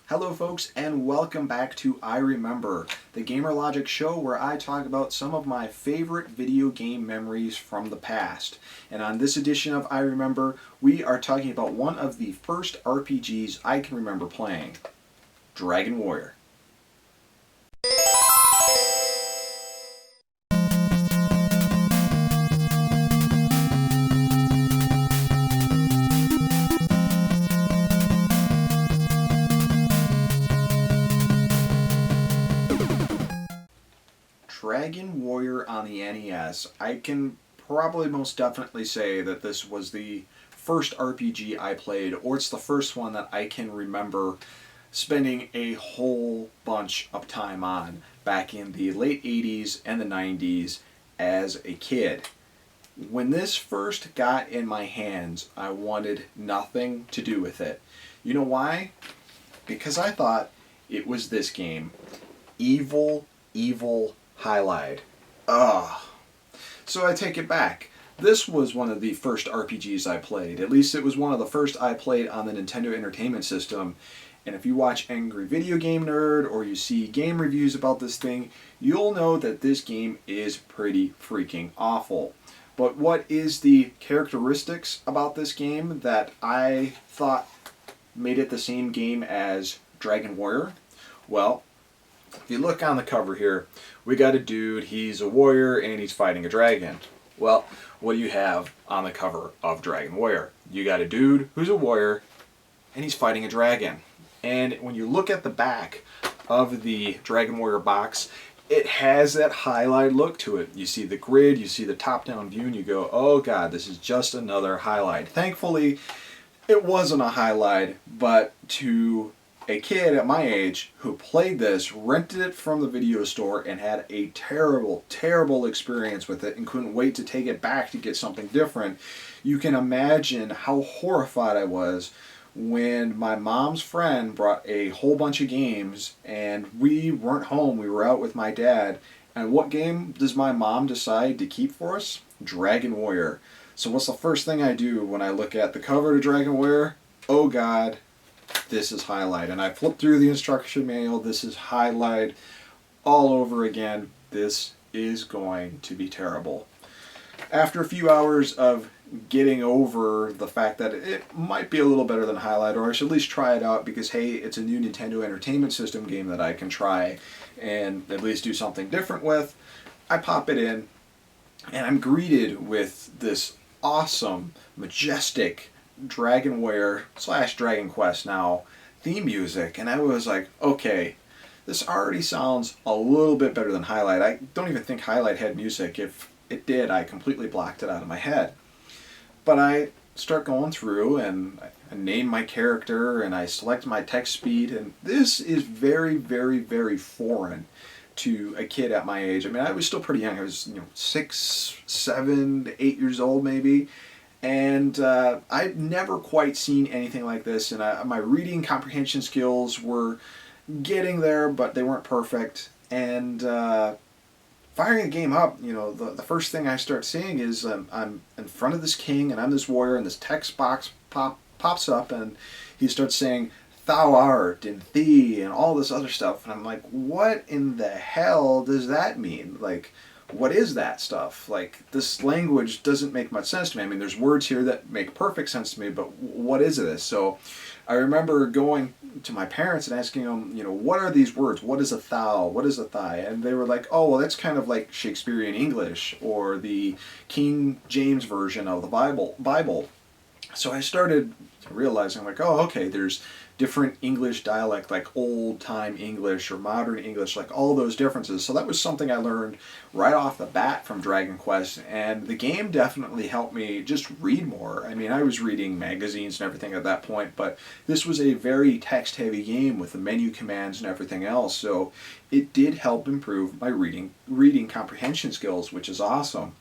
Hello folks and welcome back to I Remember, the Gamer Logic show where I talk about some of my favorite video game memories from the past. And on this edition of I Remember, we are talking about one of the first RPGs I can remember playing, Dragon Warrior. Dragon Warrior on the NES. I can probably most definitely say that this was the first RPG I played, or it's the first one that I can remember spending a whole bunch of time on back in the late 80s and the 90s as a kid. When this first got in my hands, I wanted nothing to do with it. You know why? Because I thought it was this game. Evil Highlight. Ugh. So I take it back. This was one of the first RPGs I played. At least it was one of the first I played on the Nintendo Entertainment System. And if you watch Angry Video Game Nerd or you see game reviews about this thing, you'll know that this game is pretty freaking awful. But what is the characteristics about this game that I thought made it the same game as Dragon Warrior? Well, if you look on the cover here, we got a dude, he's a warrior, and he's fighting a dragon. Well, what do you have on the cover of Dragon Warrior? You got a dude who's a warrior, and he's fighting a dragon. And when you look at the back of the Dragon Warrior box, it has that highlight look to it. You see the grid, you see the top-down view, and you go, oh god, this is just another highlight. Thankfully, it wasn't a highlight, but to a kid at my age who played this, rented it from the video store, and had a terrible experience with it and couldn't wait to take it back to get something different, you can imagine how horrified I was when my mom's friend brought a whole bunch of games and we weren't home, we were out with my dad, and what game does my mom decide to keep for us? Dragon Warrior. So what's the first thing I do when I look at the cover to Dragon Warrior? Oh god, this is highlight. And I flipped through the instruction manual. This is highlight all over again. This is going to be terrible. After a few hours of getting over the fact that it might be a little better than highlight, or I should at least try it out because hey, it's a new Nintendo Entertainment System game that I can try and at least do something different with, I pop it in and I'm greeted with this awesome, majestic Dragon Warrior / Dragon Quest now theme music, and I was like, okay, this already sounds a little bit better than Highlight. I don't even think Highlight had music. If it did, I completely blocked it out of my head. But I start going through and I name my character and I select my text speed, and this is very foreign to a kid at my age. I mean, I was still pretty young. I was 6, 7, 8 years old maybe. And I'd never quite seen anything like this, and my reading comprehension skills were getting there, but they weren't perfect. And firing the game up, the first thing I start seeing is I'm in front of this king, and I'm this warrior, and this text box pops up, and he starts saying, "Thou art," and "thee," and all this other stuff. And I'm like, what in the hell does that mean? Like, what is that stuff? Like, this language doesn't make much sense to me. I mean, there's words here that make perfect sense to me, but what is this? So I remember going to my parents and asking them, what are these words? What is a thou? What is a thigh? And they were like, oh, well, that's kind of like Shakespearean English or the King James version of the Bible. So I started realizing, like, oh, okay, there's different English dialect, like old-time English or modern English, like all those differences. So that was something I learned right off the bat from Dragon Quest, and the game definitely helped me just read more. I mean, I was reading magazines and everything at that point, but this was a very text-heavy game with the menu commands and everything else, so it did help improve my reading comprehension skills, which is awesome.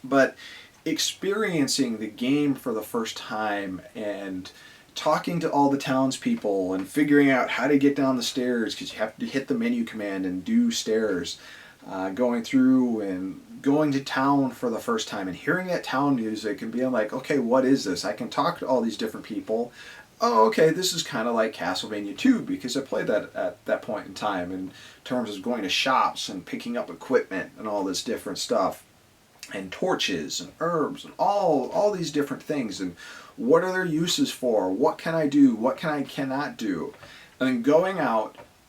But experiencing the game for the first time and talking to all the townspeople and figuring out how to get down the stairs, because you have to hit the menu command and do stairs, going through and going to town for the first time and hearing that town music and being like, okay, what is this? I can talk to all these different people. oh, okay, this is kind of like Castlevania 2 because I played that at that point in time in terms of going to shops and picking up equipment and all this different stuff and torches and herbs and all these different things and what are their uses for? What can I do? What can I cannot do? And then going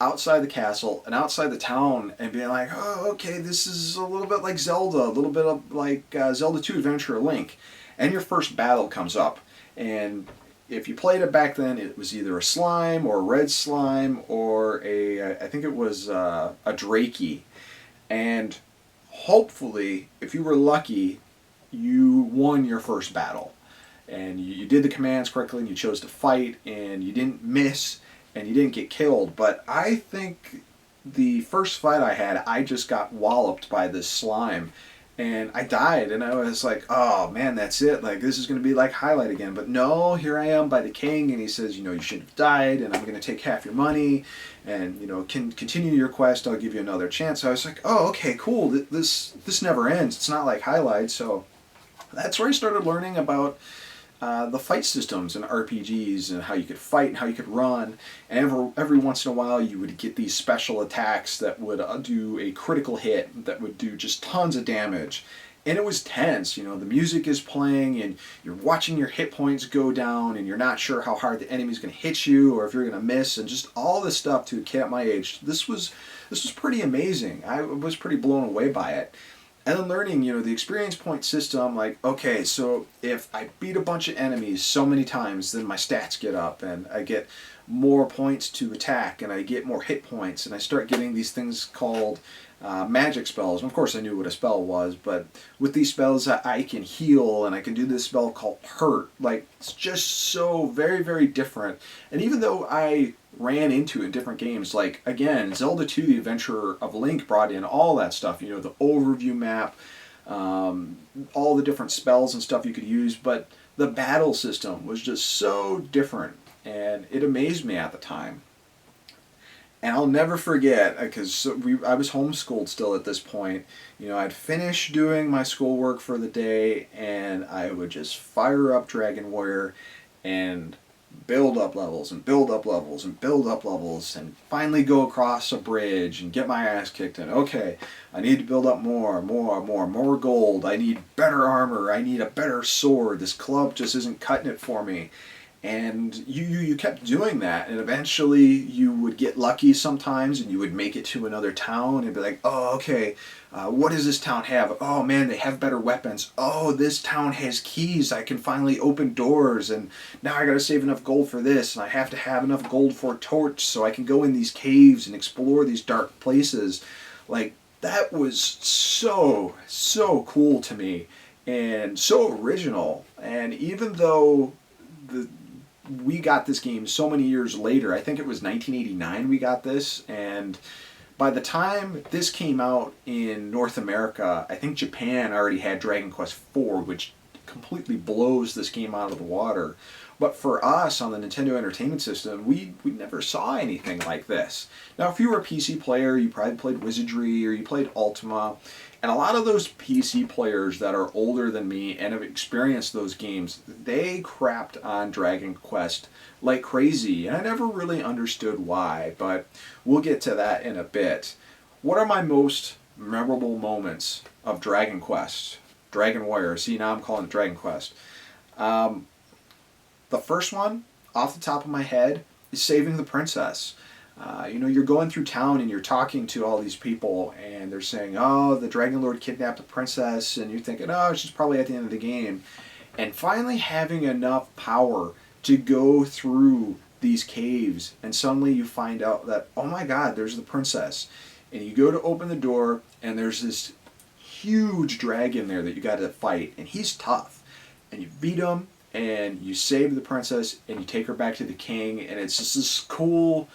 outside the castle and outside the town and being like, oh, okay, this is a little bit like Zelda, a little bit of like Zelda 2 Adventure of Link. And your first battle comes up. And if you played it back then, it was either a slime or a red slime or I think it was a Drakey. And hopefully, if you were lucky, you won your first battle. And you did the commands correctly and you chose to fight and you didn't miss and you didn't get killed. But I think the first fight I had, I just got walloped by this slime and I died and I was like, oh man, that's it. Like this is going to be like Highlight again. But no, here I am by the king and he says, you know, you shouldn't have died and I'm going to take half your money and, you know, can continue your quest. I'll give you another chance. So I was like, oh, okay, cool. This never ends. It's not like Highlight. So that's where I started learning about the fight systems in RPGs and how you could fight and how you could run. And every once in a while you would get these special attacks that would do a critical hit that would do just tons of damage. And it was tense, you know, the music is playing and you're watching your hit points go down and you're not sure how hard the enemy's going to hit you or if you're going to miss and just all this stuff to a kid at my age. This was pretty amazing. I was pretty blown away by it. And then learning, you know, the experience point system, like, okay, so if I beat a bunch of enemies so many times, then my stats get up and I get more points to attack and I get more hit points and I start getting these things called magic spells. And of course I knew what a spell was, but with these spells I can heal and I can do this spell called Hurt. Like, it's just so very, very different. And even though I ran into in different games, like again, Zelda 2 The Adventure of Link brought in all that stuff, you know, the overview map, all the different spells and stuff you could use, but the battle system was just so different and it amazed me at the time. And I'll never forget, because I was homeschooled still at this point. You know, I'd finish doing my schoolwork for the day, and I would just fire up Dragon Warrior and build up levels and build up levels and build up levels and finally go across a bridge and get my ass kicked in. Okay, I need to build up more gold. I need better armor. I need a better sword. This club just isn't cutting it for me. And you kept doing that, and eventually you would get lucky sometimes and you would make it to another town and be like, oh, okay, what does this town have? Oh man, they have better weapons. Oh, this town has keys. I can finally open doors, and now I gotta save enough gold for this, and I have to have enough gold for a torch so I can go in these caves and explore these dark places. Like, that was so cool to me and so original. And even though we got this game so many years later. I think it was 1989 we got this, and by the time this came out in North America, I think Japan already had Dragon Quest IV, which completely blows this game out of the water. But for us on the Nintendo Entertainment System, we never saw anything like this. Now, if you were a PC player, you probably played Wizardry or you played Ultima, and a lot of those PC players that are older than me and have experienced those games, they crapped on Dragon Quest like crazy, and I never really understood why, but we'll get to that in a bit. What are my most memorable moments of Dragon Quest? Dragon Warrior. See, now I'm calling it Dragon Quest. The first one, off the top of my head, is saving the princess. You know, you're going through town and you're talking to all these people and they're saying, oh, the Dragon Lord kidnapped the princess, and you're thinking, oh, she's probably at the end of the game. And finally having enough power to go through these caves, and suddenly you find out that, oh my god, there's the princess. And you go to open the door and there's this huge dragon there that you got to fight, and he's tough. And you beat him and you save the princess and you take her back to the king, and it's just this cool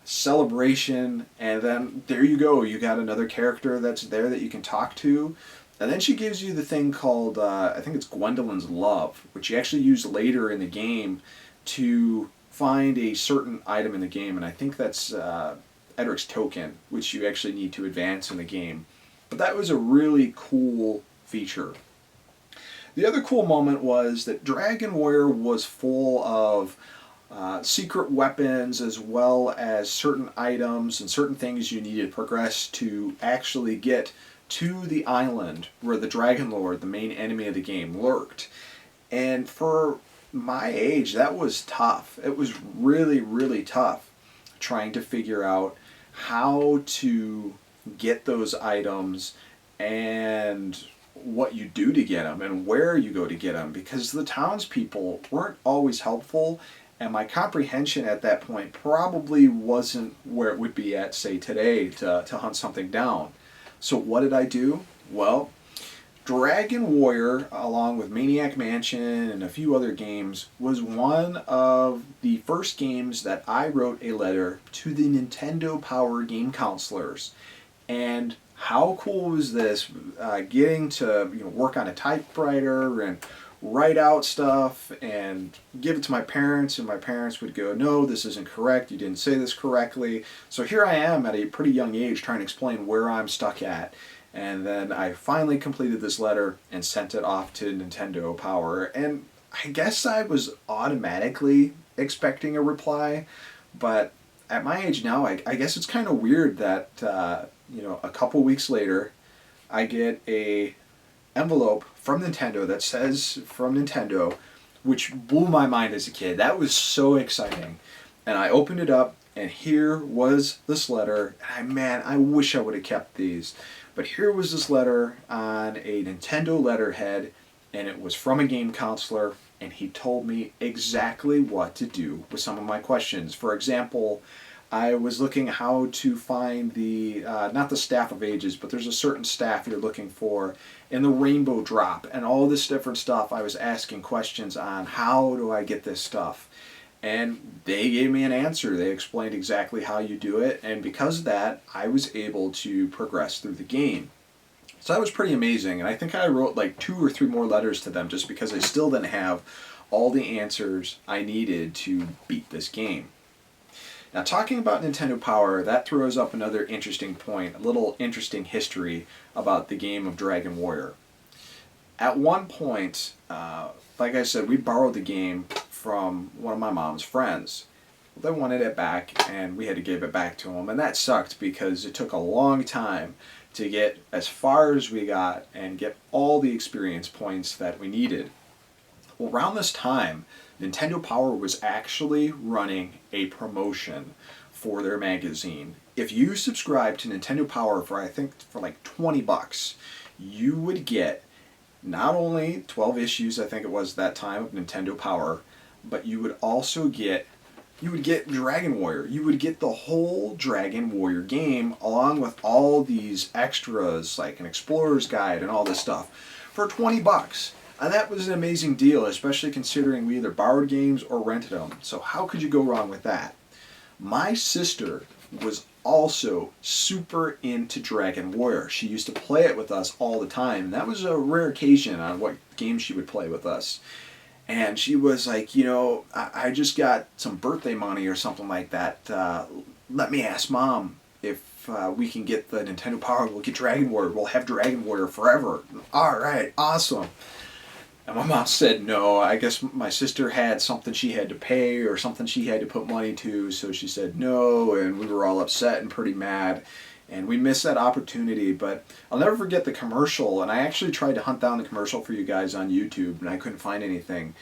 celebration. And then there you go, you got another character that's there that you can talk to, and then she gives you the thing called I think it's Gwendolyn's Love, which you actually use later in the game to find a certain item in the game, and I think that's Edric's Token, which you actually need to advance in the game. But that was a really cool feature. The other cool moment was that Dragon Warrior was full of secret weapons, as well as certain items and certain things you needed to progress to actually get to the island where the Dragon Lord, the main enemy of the game, lurked. And for my age, that was tough. It was really, really tough trying to figure out how to get those items and what you do to get them and where you go to get them, because the townspeople weren't always helpful, and my comprehension at that point probably wasn't where it would be at, say, today to hunt something down. So what did I do? Well, Dragon Warrior, along with Maniac Mansion and a few other games, was one of the first games that I wrote a letter to the Nintendo Power game counselors. And how cool was this, getting to work on a typewriter and write out stuff and give it to my parents, and my parents would go, no, this isn't correct, you didn't say this correctly. So here I am at a pretty young age trying to explain where I'm stuck at. And then I finally completed this letter and sent it off to Nintendo Power. And I guess I was automatically expecting a reply, but at my age now, I guess it's kind of weird that a couple weeks later, I get a envelope from Nintendo that says from Nintendo, which blew my mind as a kid. That was so exciting. And I opened it up, and here was this letter. And I wish I would have kept these. But here was this letter on a Nintendo letterhead, and it was from a game counselor, and he told me exactly what to do with some of my questions. For example, I was looking how to find the, not the Staff of Ages, but there's a certain staff you're looking for in the Rainbow Drop, and all this different stuff. I was asking questions on how do I get this stuff. And they gave me an answer. They explained exactly how you do it, and because of that, I was able to progress through the game. So that was pretty amazing, and I think I wrote like 2 or 3 more letters to them just because I still didn't have all the answers I needed to beat this game. Now, talking about Nintendo Power, that throws up another interesting point, a little interesting history about the game of Dragon Warrior. At one point, like I said, we borrowed the game from one of my mom's friends. They wanted it back, and we had to give it back to them, and that sucked because it took a long time to get as far as we got and get all the experience points that we needed. Well, around this time, Nintendo Power was actually running a promotion for their magazine. If you subscribe to Nintendo Power for, I think, for like $20, you would get not only 12 issues, I think it was that time, of Nintendo Power, but you would also get Dragon Warrior. You would get the whole Dragon Warrior game along with all these extras like an explorer's guide and all this stuff for $20. And that was an amazing deal, especially considering we either borrowed games or rented them. So how could you go wrong with that? My sister was also super into Dragon Warrior. She used to play it with us all the time. And that was a rare occasion on what game she would play with us. And she was like, I just got some birthday money or something like that. Let me ask Mom if we can get the Nintendo Power. We'll get Dragon Warrior. We'll have Dragon Warrior forever. All right, awesome. And my mom said no. I guess my sister had something she had to pay or something she had to put money to, so she said no, and we were all upset and pretty mad. And we missed that opportunity, but I'll never forget the commercial, and I actually tried to hunt down the commercial for you guys on YouTube, and I couldn't find anything.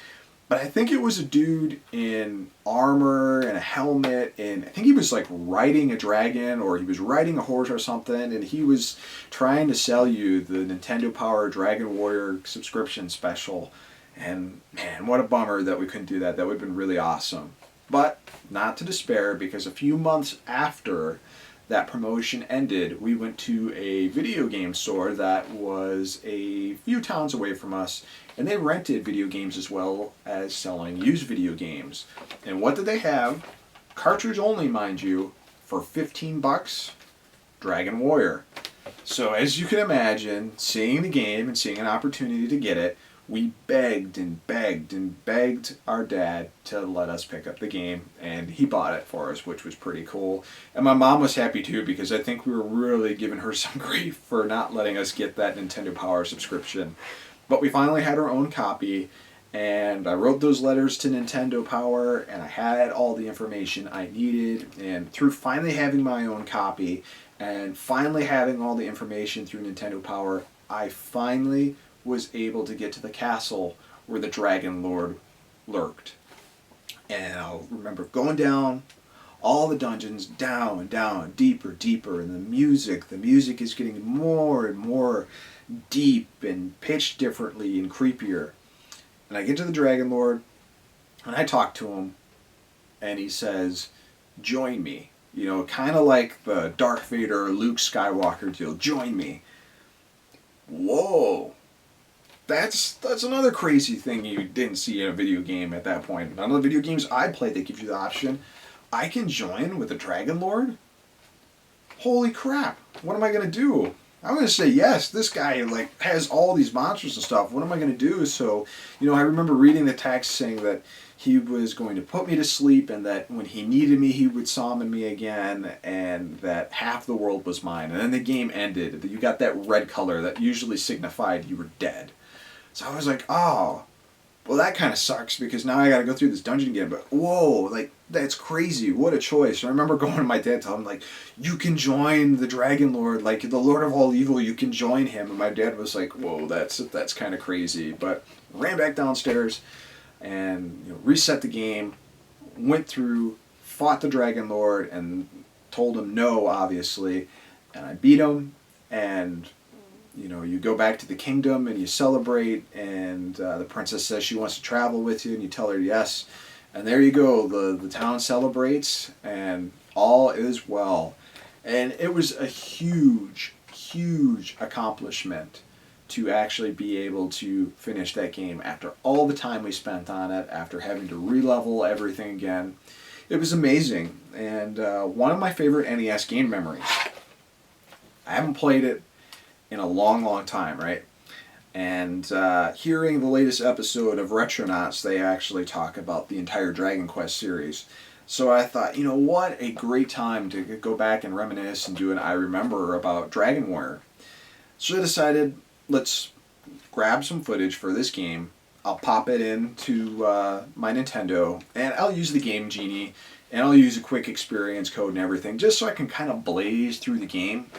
But I think it was a dude in armor and a helmet, and I think he was like riding a dragon, or he was riding a horse or something, and he was trying to sell you the Nintendo Power Dragon Warrior subscription special. And man, what a bummer that we couldn't do that. That would have been really awesome. But not to despair, because a few months after that promotion ended, we went to a video game store that was a few towns away from us, and they rented video games as well as selling used video games. And what did they have? Cartridge only, mind you, for $15, Dragon Warrior. So as you can imagine, seeing the game and seeing an opportunity to get it, we begged and begged and begged our dad to let us pick up the game, and he bought it for us, which was pretty cool. And my mom was happy too, because I think we were really giving her some grief for not letting us get that Nintendo Power subscription. But we finally had our own copy, And I wrote those letters to Nintendo Power, and I had all the information I needed. And through finally having my own copy and finally having all the information through Nintendo Power, I finally was able to get to the castle where the Dragon Lord lurked. And I'll remember going down all the dungeons, down and down, deeper, deeper, and the music is getting more and more deep and pitched differently and creepier. And I get to the Dragon Lord, and I talk to him, and he says, "Join me." You know, kind of like the Darth Vader, Luke Skywalker deal. Join me. Whoa. That's another crazy thing you didn't see in a video game at that point. None of the video games I played that give you the option. I can join with the Dragon Lord? Holy crap. What am I going to do? I'm going to say yes. This guy like has all these monsters and stuff. What am I going to do? So, you know, I remember reading the text saying that he was going to put me to sleep and that when he needed me, he would summon me again and that half the world was mine. And then the game ended. You got that red color that usually signified you were dead. So I was like, oh, well, that kind of sucks because now I got to go through this dungeon again. But whoa, like, that's crazy. What a choice. I remember going to my dad, telling him, like, you can join the Dragon Lord, like, the Lord of all evil, you can join him. And my dad was like, whoa, that's kind of crazy. But ran back downstairs and reset the game, went through, fought the Dragon Lord, and told him no, obviously. And I beat him, and you go back to the kingdom and you celebrate, and the princess says she wants to travel with you, and you tell her yes. And there you go, the town celebrates, and all is well. And it was a huge, huge accomplishment to actually be able to finish that game after all the time we spent on it, after having to re-level everything again. It was amazing, and one of my favorite NES game memories. I haven't played it in a long, long time, right? And hearing the latest episode of Retronauts, they actually talk about the entire Dragon Quest series. So I thought, what a great time to go back and reminisce and do an I Remember about Dragon Warrior. So I decided, let's grab some footage for this game. I'll pop it into my Nintendo, and I'll use the Game Genie, and I'll use a quick experience code and everything, just so I can kind of blaze through the game.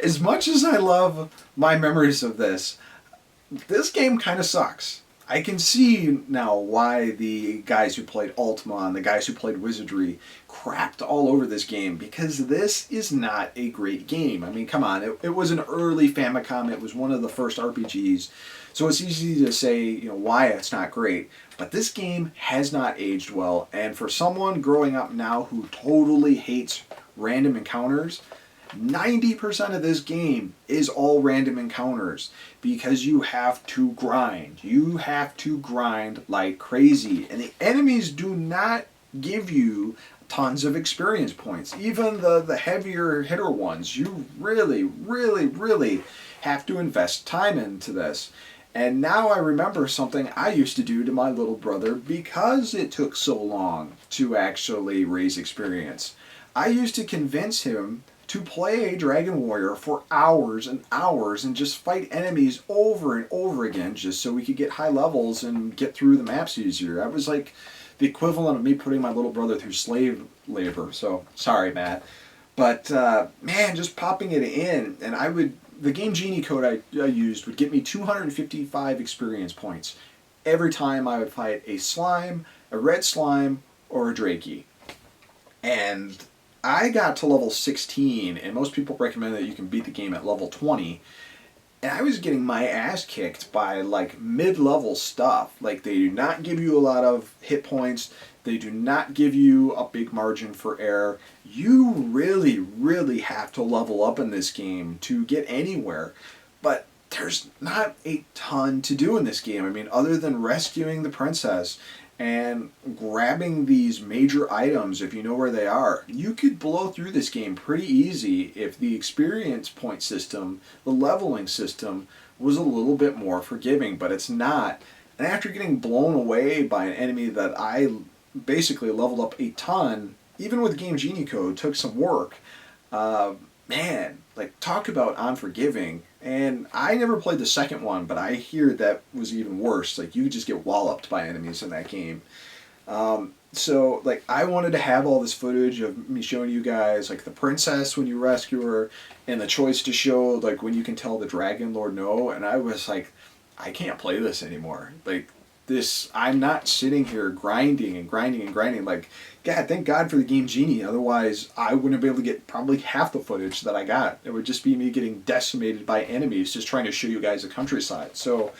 As much as I love my memories of this game kind of sucks. I can see now why the guys who played Ultima and the guys who played Wizardry crapped all over this game, because this is not a great game. I mean, come on, it was an early Famicom, it was one of the first RPGs, so it's easy to say, why it's not great. But this game has not aged well, and for someone growing up now who totally hates random encounters, 90% of this game is all random encounters because you have to grind. You have to grind like crazy. And the enemies do not give you tons of experience points. Even the heavier hitter ones, you really, really, really have to invest time into this. And now I remember something I used to do to my little brother because it took so long to actually raise experience. I used to convince him to play Dragon Warrior for hours and hours and just fight enemies over and over again just so we could get high levels and get through the maps easier. I was like the equivalent of me putting my little brother through slave labor. So, sorry, Matt. But, man, just popping it in, and the Game Genie code I used would get me 255 experience points every time I would fight a slime, a red slime, or a Drakey. And I got to level 16, and most people recommend that you can beat the game at level 20, and I was getting my ass kicked by like mid-level stuff. Like, they do not give you a lot of hit points, they do not give you a big margin for error. You really, really have to level up in this game to get anywhere, but there's not a ton to do in this game. I mean, other than rescuing the princess and grabbing these major items, if you know where they are, you could blow through this game pretty easy if the experience point system, the leveling system, was a little bit more forgiving, but it's not. And after getting blown away by an enemy that I basically leveled up a ton, even with Game Genie code, took some work, man, like, talk about unforgiving. And I never played the second one, but I hear that was even worse. Like, you just get walloped by enemies in that game. So, like, I wanted to have all this footage of me showing you guys, like, the princess when you rescue her, and the choice to show, like, when you can tell the dragon lord no, and I was like, I can't play this anymore. Like, this, I'm not sitting here grinding and grinding and grinding. Like, God, thank God for the Game Genie. Otherwise, I wouldn't be able to get probably half the footage that I got. It would just be me getting decimated by enemies just trying to show you guys the countryside. So,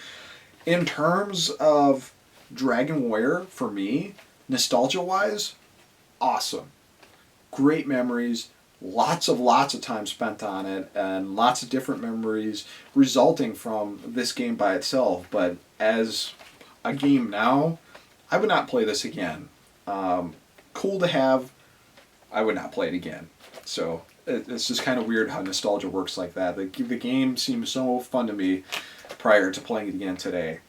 in terms of Dragon Warrior, for me, nostalgia-wise, awesome. Great memories, lots of time spent on it, and lots of different memories resulting from this game by itself. But as a game now, I would not play this again. Cool to have, I would not play it again. So it's just kind of weird how nostalgia works like that. The game seems so fun to me prior to playing it again today.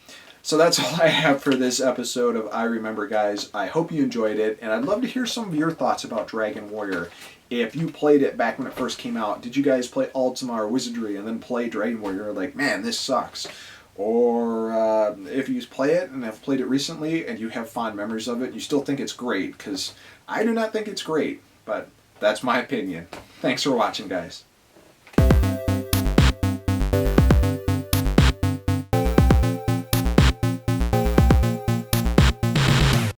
So that's all I have for this episode of I Remember, guys. I hope you enjoyed it, and I'd love to hear some of your thoughts about Dragon Warrior. If you played it back when it first came out, did you guys play Ultima or Wizardry and then play Dragon Warrior like, man, this sucks? Or if you play it and have played it recently and you have fond memories of it, you still think it's great, because I do not think it's great, but that's my opinion. Thanks for watching, guys.